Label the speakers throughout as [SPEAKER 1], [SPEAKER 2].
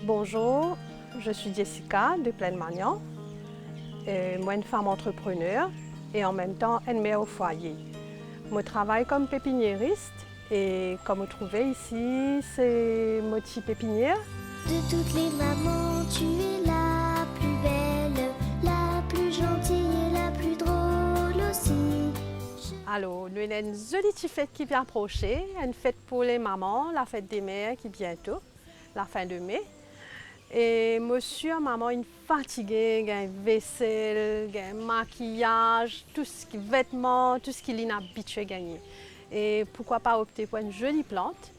[SPEAKER 1] Bonjour, je suis Jessica de Plaine-Magnan. Moi, une femme entrepreneur et en même temps une mère au foyer. Je travaille comme pépiniériste et comme vous trouvez ici, c'est mon petit pépinière.
[SPEAKER 2] De toutes les mamans, tu es la plus belle, la plus gentille et la plus drôle aussi.
[SPEAKER 1] Alors, nous avons une jolie petite fête qui vient approcher, une fête pour les mamans, la fête des mères qui est bientôt, la fin de mai. Et monsieur et maman sont fatigués, il y a une vaisselle, il y a un maquillage, tout ce qui vêtements, tout ce qu'il est habitué à gagner. Et pourquoi pas opter pour une jolie plante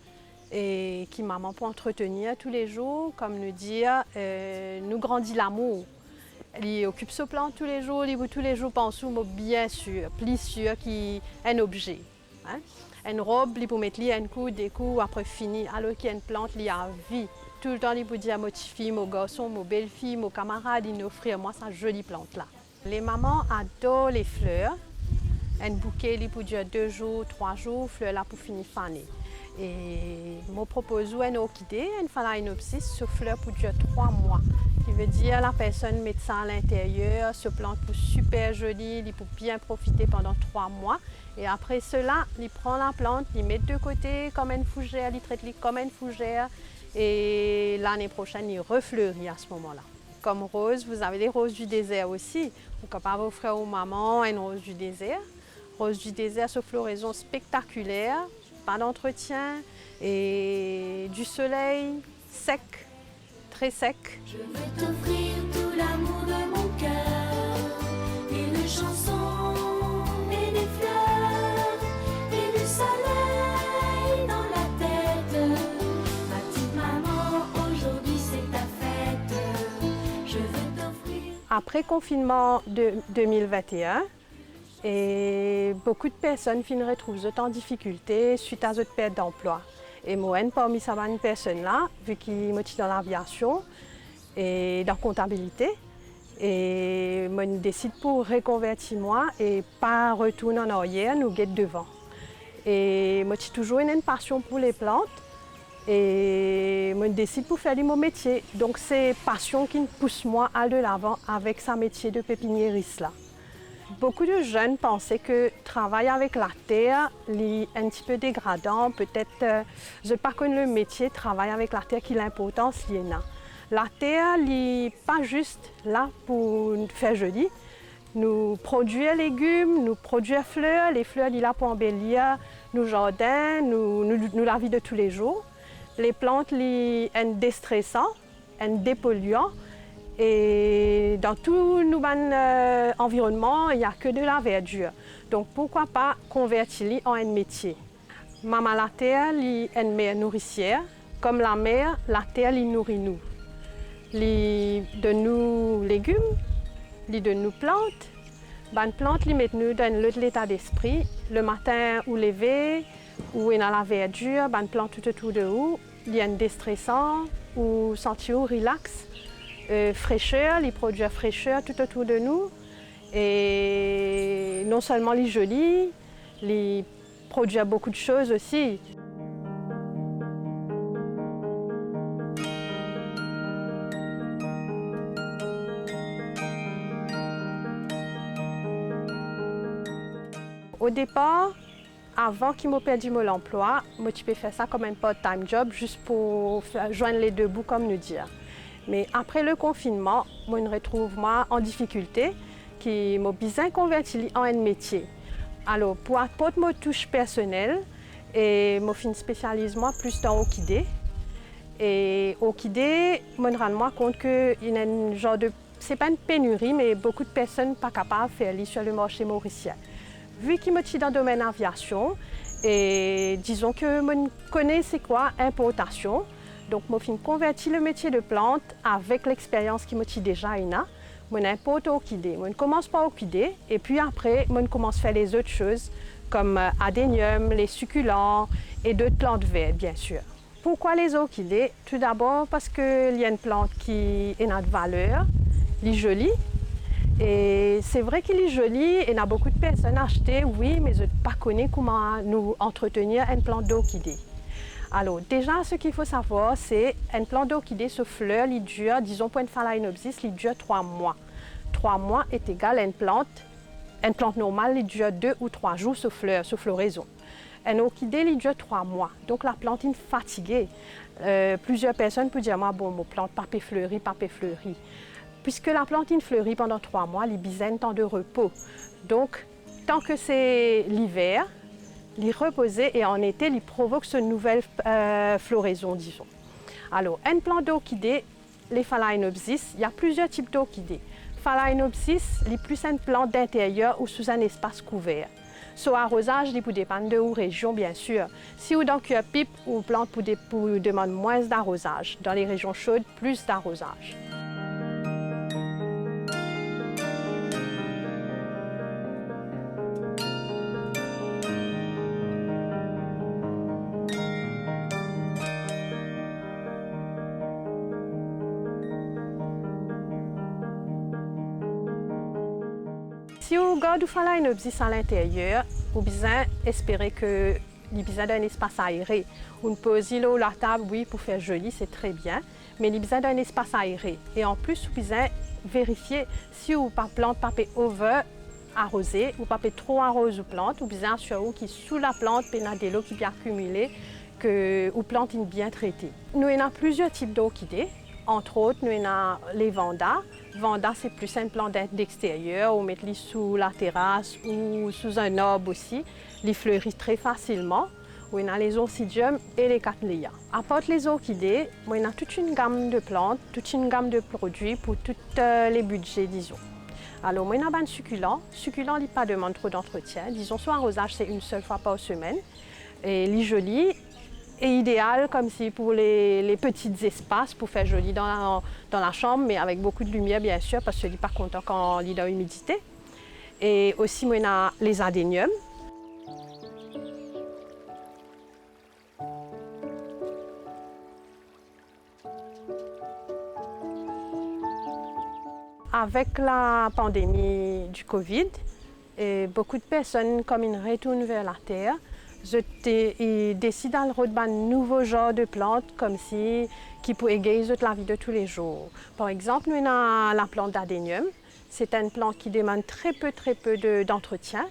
[SPEAKER 1] et qui maman peut entretenir tous les jours, comme nous dire, nous grandit l'amour. Il occupe ce plante tous les jours, il tous les jours pense mais bien sûr, plus sûr qu'il un objet. Hein? Une robe, il peut mettre un coup, des coups, après fini, alors qu'il y a une plante, il y a vie. Tout le temps, il peut dire à mes filles, mes garçons, mes belles-filles, mes camarades, ils nous offrent moi cette jolie plante-là. Les mamans adorent les fleurs. Un bouquet, il peut durer 2 jours, 3 jours, fleurs là pour finir faner. Et je propose une orchidée, une phalaenopsis, ce fleur pour durer 3 mois. Qui veut dire la personne met ça à l'intérieur, se plante pour super joli, il peut bien profiter pendant 3 mois. Et après cela, il prend la plante, il met de côté comme une fougère, il traite comme une fougère. Et l'année prochaine, il refleurit à ce moment-là. Comme rose, vous avez les roses du désert aussi. Vous pouvez pas offrir aux mamans une rose du désert. Rose du désert, ce floraison spectaculaire, pas d'entretien et du soleil sec, très sec.
[SPEAKER 2] Je veux t'offrir tout l'amour de mon cœur, et les chansons, et les fleurs, et le soleil dans la tête. Ma petite maman, aujourd'hui c'est ta fête. Je veux t'offrir.
[SPEAKER 1] Après confinement de 2021, et beaucoup de personnes se retrouvent en difficulté suite à cette perte d'emploi. Et moi, parmi ces personnes-là, vu qu'ils sont dans l'aviation et dans la comptabilité, et moi, je décide pour reconvertir moi et pas retourner en arrière, nous guetter devant. Et moi, j'ai toujours une passion pour les plantes et moi, je décide pour faire mon métier. Donc, c'est passion qui me pousse moi à de l'avant avec ce métier de pépiniériste là. Beaucoup de jeunes pensaient que travailler avec la terre est un petit peu dégradant. Peut-être, je ne sais pas que le métier travailler avec la terre qui a l'importance qu'il y a. La terre n'est pas juste là pour faire joli. Nous produisons légumes, nous produisons fleurs. Les fleurs sont là pour embellir nos jardins, la vie de tous les jours. Les plantes sont un déstressant, un dépolluant. Et dans tout notre environnement, il n'y a que de la verdure. Donc pourquoi pas convertir en un métier. Maman la terre est une mère nourricière. Comme la mer, la terre nourrit nous. Elle donne nous légumes, elle donne nous plantes. Les plantes mettent nous dans l'état d'esprit. Le matin ou lever, où il y a la verdure, les plantes tout autour de nous. Il y a un déstressant ou sentir relax. Fraîcheur, les produits à fraîcheur tout autour de nous. Et non seulement les jolis, les produits à beaucoup de choses aussi. Au départ, avant qu'il m'ait perdu mon emploi, moi je peux faire ça comme un part-time job juste pour joindre les deux bouts comme nous dire. Mais après le confinement, moi, je me retrouve en difficulté, qui m'a besoin converti en un métier. Alors, pour apporter ma touche personnelle, je me spécialise plus dans l'orchidée. Et l'orchidée, je me rends compte que ce n'est pas une pénurie, mais beaucoup de personnes ne sont pas capables de faire sur le marché mauricien. Vu que je suis dans le domaine aviation, et disons que je connais c'est quoi importation. Donc, je convertis le métier de plante avec l'expérience qui me tient déjà là. Je importe orchidée. Je commence par orchidée et puis après, je commence à faire les autres choses comme adénium, les succulents et d'autres plantes vertes, bien sûr. Pourquoi les orchidées? Tout d'abord parce qu'il y a une plante qui a de valeur, elle est jolie. Et c'est vrai qu'il est joli et il y a beaucoup de personnes achetées, oui, mais je ne sais pas comment nous entretenir une plante d'orchidée. Alors déjà, ce qu'il faut savoir, c'est une plante d'orchidée, ce fleur, il dure, disons pour une phalaenopsis, il dure 3 mois. 3 mois est égal à une plante normale, il dure 2 ou 3 jours ce floraison. Une orchidée, il dure 3 mois. Donc la plante est fatiguée. Plusieurs personnes peuvent dire, moi, bon, mon plante pas fleurie, pas fleurie. Puisque la plante fleurit pendant 3 mois, il y a un temps de repos. Donc, tant que c'est l'hiver, il repose et en été, il provoque cette nouvelle floraison, disons. Alors, une plante d'orchidée, les phalaenopsis, il y a plusieurs types d'orchidées. Phalaenopsis, c'est plus une plante d'intérieur ou sous un espace couvert. Son arrosage, il peut dépendre de où région, bien sûr. Si vous dans une pipe ou plante pour demander moins d'arrosage. Dans les régions chaudes, plus d'arrosage. Si vous regardez le phalaenopsis à l'intérieur, vous besoin espérer que il besoin d'un espace aéré. On peut poser l'eau la table, oui, pour faire joli, c'est très bien, mais il besoin d'un espace aéré. Et en plus, vous besoin vérifier si vous pas plante pas over arrosée ou pas trop arrose ou plante, ou besoin sur vous qui sous la plante, il y a de l'eau qui bien accumulée, que ou plante bien traitée. Nous avons plusieurs types d'orchidées. Entre autres, nous avons les vandas. Vanda, c'est plus un plant d'extérieur, on met les sous la terrasse ou sous un arbre aussi. Les fleurit très facilement. On a les oncidiums et les cattleya. À part les orchidées, on a toute une gamme de plantes, toute une gamme de produits pour tous les budgets, disons. Alors, on a un succulent. Succulent, il n'a pas demande trop d'entretien. Disons, son arrosage, c'est une seule fois par semaine. Et il est joli. Et idéal comme si pour les petits espaces pour faire joli dans la chambre, mais avec beaucoup de lumière bien sûr, parce que je ne suis pas content quand il y a de l'humidité. Et aussi, on a les adéniums. Avec la pandémie du Covid, beaucoup de personnes, comme ils retournent vers la terre, ils décident de reprendre un nouveau genre de plantes comme si qui peut égayer la vie de tous les jours. Par exemple, nous avons la plante d'adénium. C'est une plante qui demande très peu d'entretien,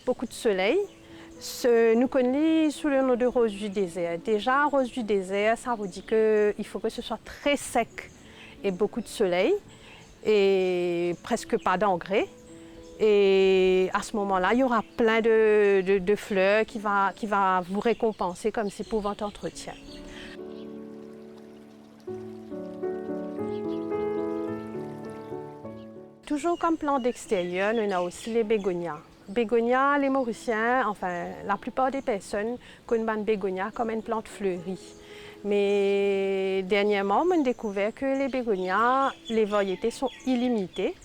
[SPEAKER 1] beaucoup de soleil. Nous connaissons sous le nom de rose du désert. Déjà, rose du désert, ça vous dit qu'il faut que ce soit très sec et beaucoup de soleil et presque pas d'engrais. Et à ce moment-là, il y aura plein de fleurs qui va vous récompenser comme si pour votre entretien. Toujours comme plante d'extérieur, on a aussi les bégonias. Bégonias, les Mauriciens, enfin la plupart des personnes connaissent les bégonias comme une plante fleurie. Mais dernièrement, on a découvert que les bégonias, les variétés sont illimitées.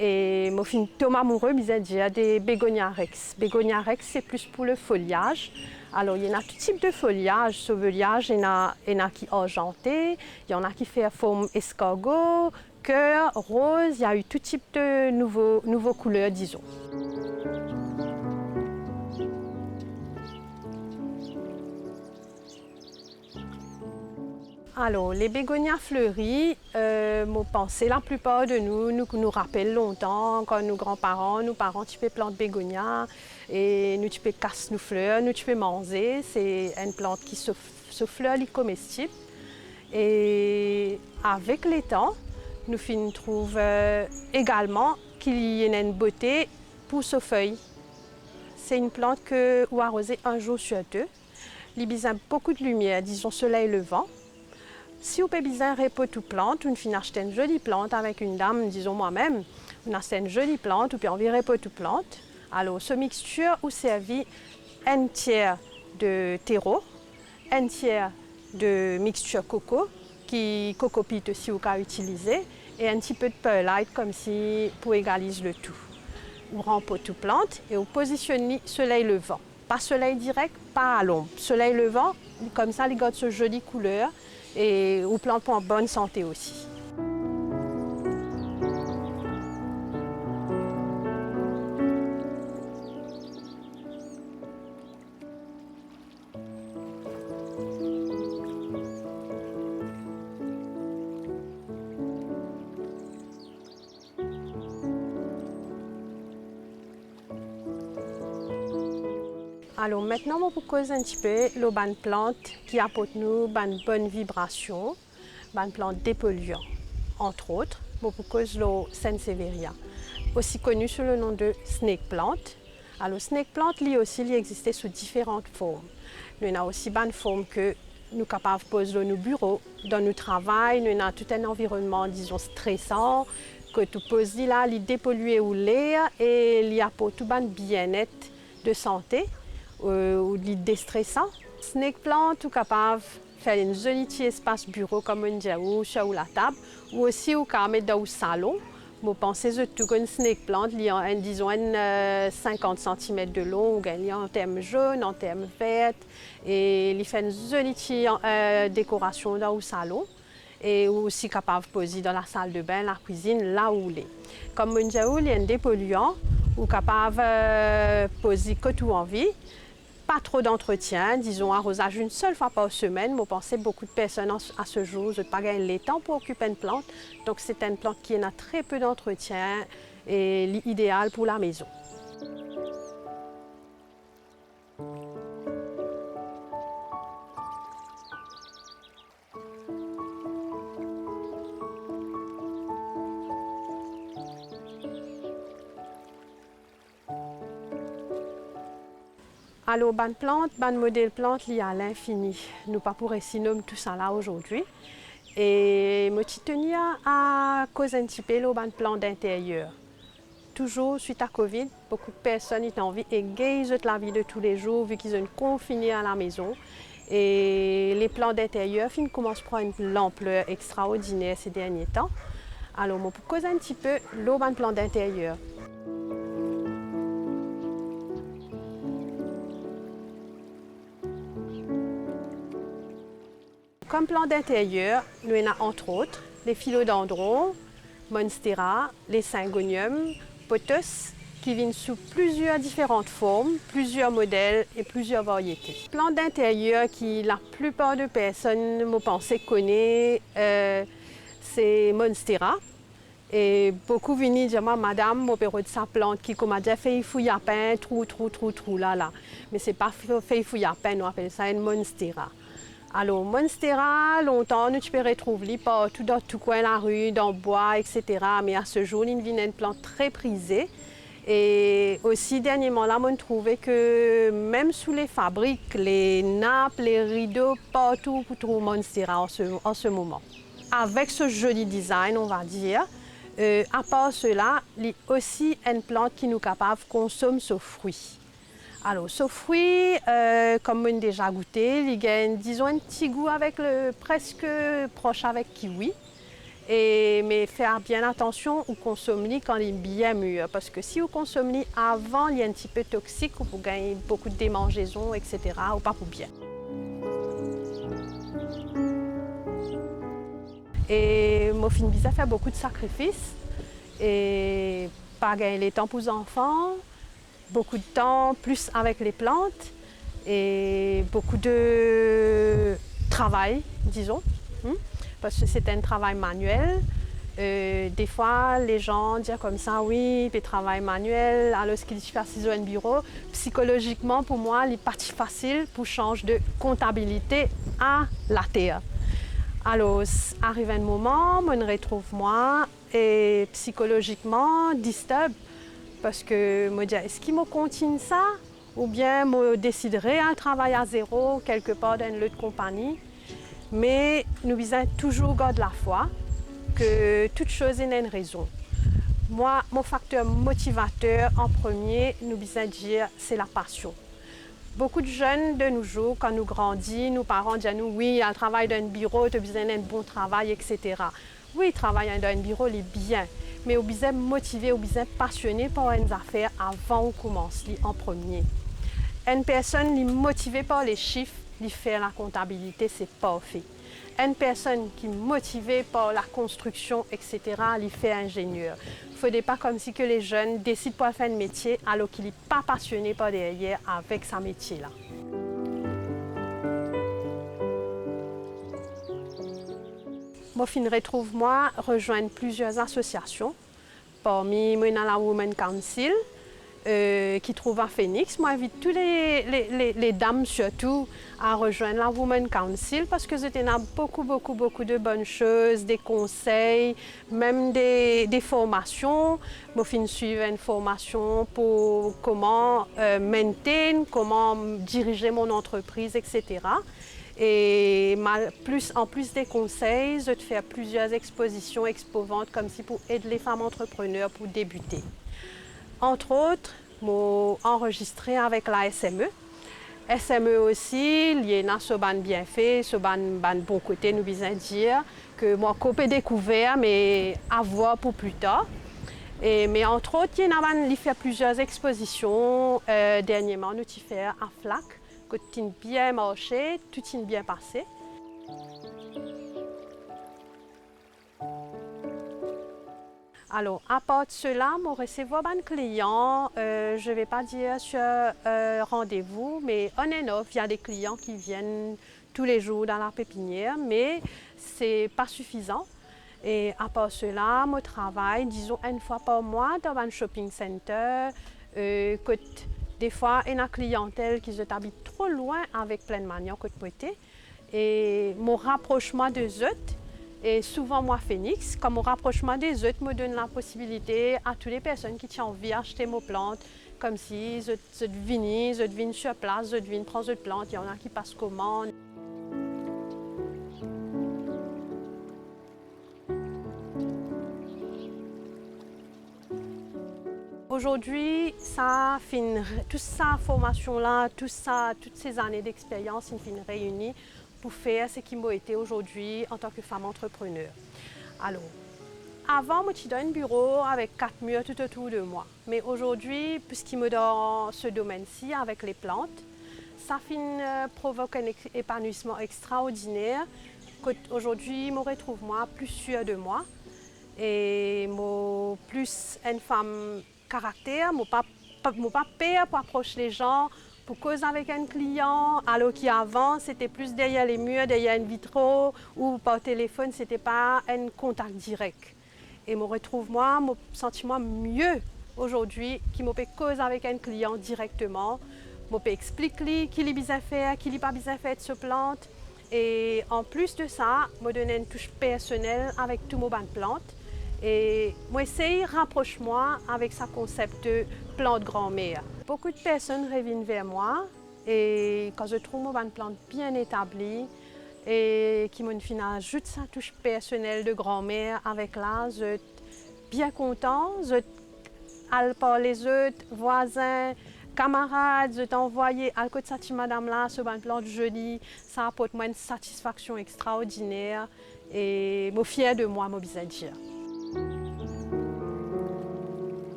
[SPEAKER 1] Et mon film Thomas Amoureux disait déjà des bégonias rex. Bégonia rex, c'est plus pour le foliage. Alors, il y en a tout type de foliage. Ce foliage, il y en a qui argenté, il y en a qui fait forme escargot, cœur, rose. Il y a eu tout type de nouveaux couleurs, disons. Alors, les bégonias fleuries, mon pensée, la plupart de nous rappellent longtemps quand nos grands-parents, nos parents, tu peux planter bégonias et nous tu peux casser nos fleurs, nous tu peux manger. C'est une plante qui se fleur, elle est comestible. Et avec le temps, nous trouvons également qu'il y a une beauté pour ses feuilles. C'est une plante que vous arrosez un jour sur deux. Il y a besoin de beaucoup de lumière, disons soleil levant. Si vous avez besoin de repos de plante, on finit acheter une jolie plante avec une dame, disons moi-même, on achète une jolie plante ou puis on vient repos de plante. Alors, ce mixture, vous servez un tiers de terreau, un tiers de mixture coco, qui coco pit aussi vous pouvez utiliser, et un petit peu de perlite comme si pour égaliser le tout. Vous rempotez toute plante et vous positionnez soleil levant. Pas soleil direct, pas à l'ombre. Soleil levant, comme ça, il garde ce jolie couleur. Et aux plantes pour en bonne santé aussi. Alors maintenant, on vous cause un petit peu le ban plante qui apporte nous une bonne vibration, ban plante dépolluant, entre autres, on vous cause le Sansevieria, aussi connu sous le nom de snake plant. Alors snake plant, lui aussi, il existait sous différentes formes. Nous avons aussi une forme que nous sommes capables de poser dans nos bureaux, dans notre travail, nous avons tout un environnement, disons, stressant, que tout pose là, il dépolluer ou l'air et il y a pour tout un bien-être de santé ou de déstressant. Snake plant, tout capable de faire un joli petit espace bureau comme on dit ou sur la table ou aussi ou quand mettre dans le salon. Vous pensez que tout une snake plant, il y a disons 50 cm de long, il y a en termes jaunes, en termes verts et il fait une jolie petite décoration dans le salon. Et aussi capable de poser dans la salle de bain, la cuisine, là où il est. Comme on dit, il y a un dépolluant, ou capable de poser que tout en vie. Pas trop d'entretien, disons arrosage une seule fois par semaine. Je pense que beaucoup de personnes à ce jour n'ont pas le temps pour occuper une plante. Donc c'est une plante qui a très peu d'entretien et idéale pour la maison. Alors, ban plante, ban modèle plante, il y a à l'infini. Nous pas pour essayer nommer tout ça là aujourd'hui. Et je tenais à causer un petit peu le ban plante d'intérieur. Toujours suite à Covid, beaucoup de personnes ont envie d'égayer la vie de tous les jours vu qu'ils sont confinés à la maison. Et les plants d'intérieur commencent à prendre une ampleur extraordinaire ces derniers temps. Alors, je pour causer un petit peu le ban plante d'intérieur. Comme plants d'intérieur, nous avons entre autres les philodendrons, monstera, les syngoniums, pothos, qui viennent sous plusieurs différentes formes, plusieurs modèles et plusieurs variétés. Plants d'intérieur qui la plupart des personnes, me pensent, connaissent, c'est monstera. Et beaucoup viennent dire, madame, mon père de sa plante qui comme a déjà fait fouille à pain, trou là. Mais ce n'est pas fait fouille à pain, on appelle ça une monstera. Alors, monstera, longtemps, nous peux retrouver partout dans tout coin de la rue, dans le bois, etc. Mais à ce jour, il devient une plante très prisée. Et aussi, dernièrement, là, on trouvait que même sous les fabriques, les nappes, les rideaux, partout, on trouve monstera en ce moment. Avec ce joli design, on va dire, à part cela, il y a aussi une plante qui nous est capable de consommer ce fruit. Alors, ce fruit, comme on a déjà goûté, il y a disons, un petit goût presque proche avec kiwi. Mais faire bien attention au consommer quand il est bien mûr. Parce que si vous consommez avant, il est un petit peu toxique, vous gagnez beaucoup de démangeaisons, etc. ou pas pour bien. Et moi, je fais beaucoup de sacrifices. Et pas gagner le temps pour les enfants. Beaucoup de temps, plus avec les plantes et beaucoup de travail, disons, parce que c'est un travail manuel. Des fois, les gens disent comme ça, oui, le travail manuel, alors ce qu'ils font sur un bureau, psychologiquement, pour moi, il est pas facile pour changer de comptabilité à la terre. Alors, arrive un moment, on retrouve moi et psychologiquement disturbe. Parce que je me dis, est-ce qu'il me continue ça? Ou bien je déciderai un travail à zéro, quelque part dans une autre compagnie. Mais nous devons toujours garder la foi que toute chose a une raison. Moi, mon facteur motivateur en premier, nous devons dire, c'est la passion. Beaucoup de jeunes de nos jours, quand nous grandissons, nos parents disent à nous, oui, il y a le travail d'un bureau, tu as besoin d'un bon travail, etc. Oui, travailler dans un bureau, c'est bien. Mais on besoin motivé, on besoin passionné par une affaire avant de commencer en premier. Une personne motivée par les chiffres, qui fait la comptabilité, c'est parfait. Une personne qui est motivée par la construction, etc., qui fait ingénieur. Il ne faudrait pas comme si que les jeunes décident de faire un métier alors qu'ils ne sont pas passionnés par derrière avec ce métier-là. Moi, je retrouve rejoindre plusieurs associations. Parmi moi, la Women Council, qui trouvent à Phoenix. Moi, j'invite tous les dames surtout à rejoindre la Women Council parce que c'était beaucoup de bonnes choses, des conseils, même des formations. Je vais suivre une formation pour comment maintain, comment diriger mon entreprise, etc. Et en plus des conseils, je vais faire plusieurs expositions, expo-ventes comme si pour aider les femmes entrepreneurs pour débuter. Entre autres, j'ai enregistré avec la SME. SME aussi, lié à ce ban bien fait, ce ban bon côté, nous disons dire que moi, j'ai découvert, mais à voir pour plus tard. Mais entre autres, il y a fait plusieurs expositions. Dernièrement, nous avons fait à FLAC, qui a bien marché, tout a bien passé. Alors, à part de cela, je recevoir des clients, je ne vais pas dire sur rendez-vous, mais on et off, il y a des clients qui viennent tous les jours dans la pépinière, mais ce n'est pas suffisant. Et à part cela, je travaille, disons, une fois par mois dans un shopping center. Des fois, il y a une clientèle qui habite trop loin avec plein de manières que de et mon rapprochement des autres, et souvent moi Phoenix, comme mon rapprochement des autres me donne la possibilité à toutes les personnes qui ont envie d'acheter mes plantes, comme si je viens sur place, je viens prendre des plantes, il y en a qui passent commande. Aujourd'hui, toute cette formation-là, toutes ces années d'expérience, ils finissent réunies pour faire ce qui m'a été aujourd'hui en tant que femme entrepreneur. Alors, avant, je suis dans un bureau avec 4 murs tout autour de moi. Mais aujourd'hui, puisqu'il me dans ce domaine-ci avec les plantes, ça provoque un épanouissement extraordinaire. Aujourd'hui, je me retrouve plus sûre de moi et plus une femme caractère, je n'ai pas peur pour approcher les gens, pour causer avec un client, alors qu'avant, c'était plus derrière les murs, derrière une vitrine ou par téléphone, ce n'était pas un contact direct. Et je me retrouve, me sens mieux aujourd'hui, qui me peut causer avec un client directement, je peux expliquer qui est bien faire, qui n'est pas bien fait de ce plante. Et en plus de ça, je me donne une touche personnelle avec tous mes plantes. Et moi, essaye rapproche-moi avec ce concept de plante grand-mère. Beaucoup de personnes reviennent vers moi et quand je trouve une plante bien établie et qui me ajoute sa touche personnelle de grand-mère avec là, je suis bien content. Je par les autres voisins, camarades, je t'envoie à côté de cette madame-là, ce une plante jolie, ça apporte moi une satisfaction extraordinaire et je suis fière de moi, je vais dire.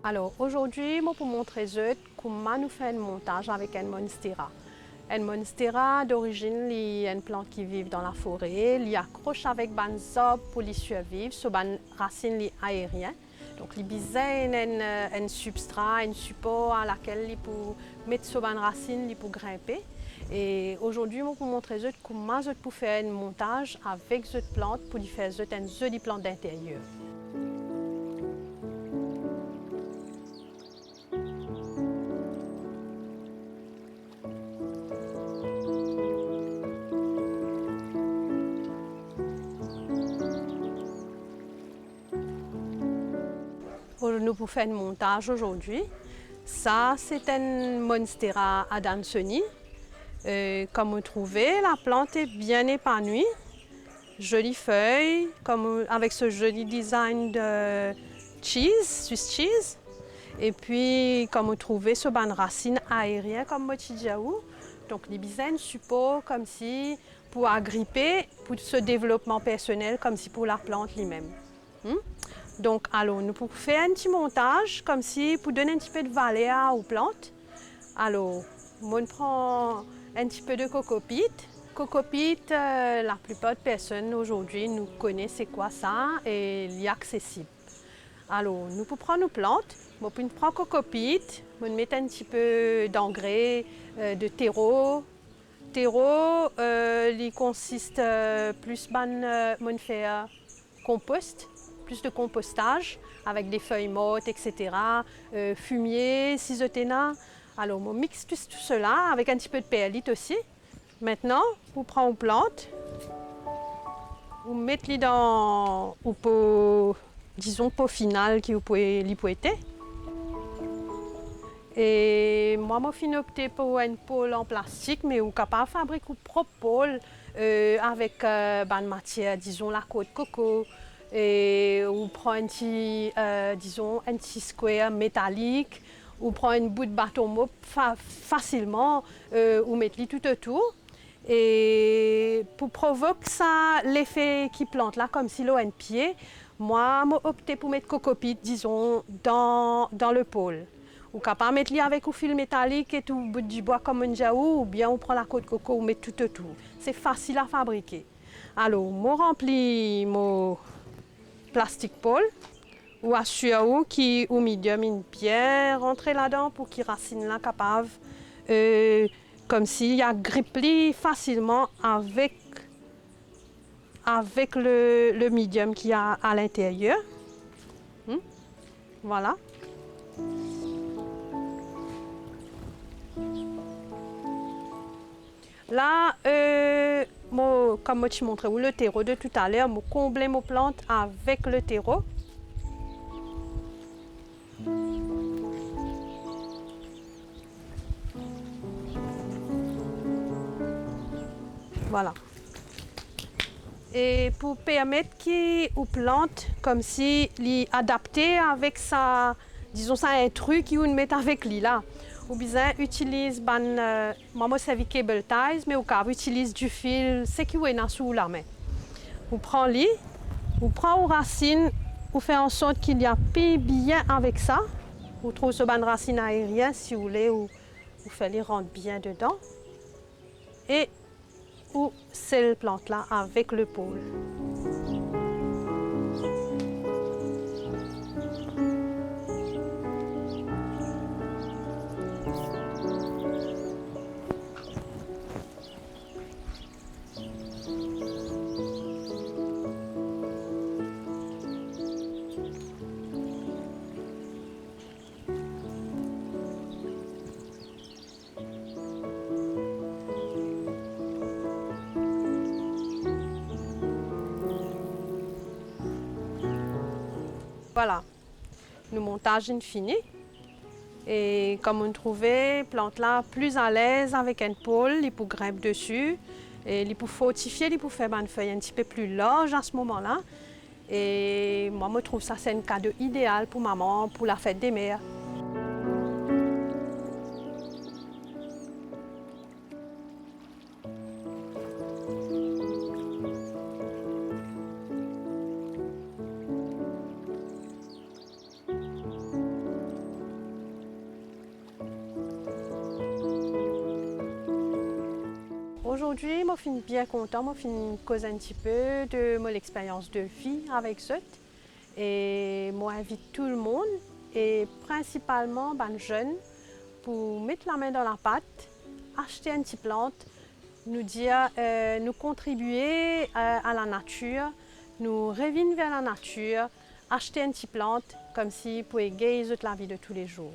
[SPEAKER 1] Alors aujourd'hui, je vais vous montrer comment nous faisons un montage avec un monstera. Un monstera d'origine, c'est une plante qui vit dans la forêt, il accroche avec des arbres pour les survivre, sur des racines aériennes. Donc il a un substrat, un support à laquelle il peut mettre sur des racines pour grimper. Et aujourd'hui, je vais vous montrer comment je peux faire un montage avec cette plante pour lui faire une jolie plante d'intérieur. Nous pouvons faire un montage aujourd'hui. Ça, c'est un monstera adansoni. Comme vous trouvez, la plante est bien épanouie. Jolies feuilles, avec ce joli design de Swiss cheese. Et puis, comme vous trouvez, ce ban racines aériennes comme motidiaou. Donc, les bisaines support comme si pour agripper, pour ce développement personnel, comme si pour la plante lui-même. Donc, alors, nous pouvons faire un petit montage comme si pour donner un petit peu de valeur aux plantes. Alors, on prend un petit peu de cocopite. Cocopite, la plupart des personnes aujourd'hui nous connaissent c'est quoi ça et il est accessible. Alors, nous pouvons prendre nos plantes, nous pouvons prendre cocopite, nous mettre un petit peu d'engrais, de terreau. Terreau, il consiste plus de faire compost. plus de compostage avec des feuilles mortes, etc. Fumier, cisoténa. Alors, on mixe tout cela avec un petit peu de perlite aussi. Maintenant, on prend une plante, on met dans un pot, disons, pot final qui vous pouvez l'hypoéter. Et moi, j'ai opté pour une pôle en plastique, mais vous êtes capable de fabriquer une propre pôle avec une matière, disons, la côte de coco. Et on prend un petit, disons, un petit square métallique, on prend une bout de bâton mop facilement, on met tout autour. Et pour provoquer ça, l'effet qui plante là, comme si l'eau a un pied, moi, j'ai opté pour mettre cocopite, disons, dans le pôle. Ou capable de mettre avec un fil métallique et tout bout du bois comme un jaou, ou bien on prend la côte de coco, on met tout autour. C'est facile à fabriquer. Alors, je remplis mon plastique pôle, ou assure qui au medium une pierre rentrer là-dedans pour qu'il racine là capable, comme s'il y a grippé facilement avec le medium qu'il y a à l'intérieur. Voilà. Là, comme je montrais le terreau de tout à l'heure, je comble mes plantes avec le terreau. Voilà. Et pour permettre aux plantes, comme si les adapter avec ça, disons ça un truc qu'ils mettent avec lui là. Ou bien utilise moi c'est cable ties, mais au cas utilise du fil, c'est qui est sous la main. On prend lui, on prend aux racines, on fait en sorte qu'il y a bien avec ça. On trouve ce ban racine aérien si vous voulez, ou vous faites les rentrer bien dedans. Et ou cette plante là avec le pôle. Voilà, le montage est fini. Et comme on trouvait, plante là plus à l'aise avec un pôle, il peut grimper dessus. Et il peut fortifier, il peut faire une feuille un petit peu plus large à ce moment-là. Et moi, je trouve ça c'est un cadeau idéal pour maman, pour la fête des mères. Aujourd'hui, je suis bien content, je suis cause un petit peu de mon expérience de vie avec eux. Et moi, j'invite tout le monde, et principalement les jeunes, pour mettre la main dans la pâte, acheter une petite plante, nous dire, nous contribuer à la nature, nous revenir vers la nature, acheter une petite plante, comme si pour égayer la vie de tous les jours.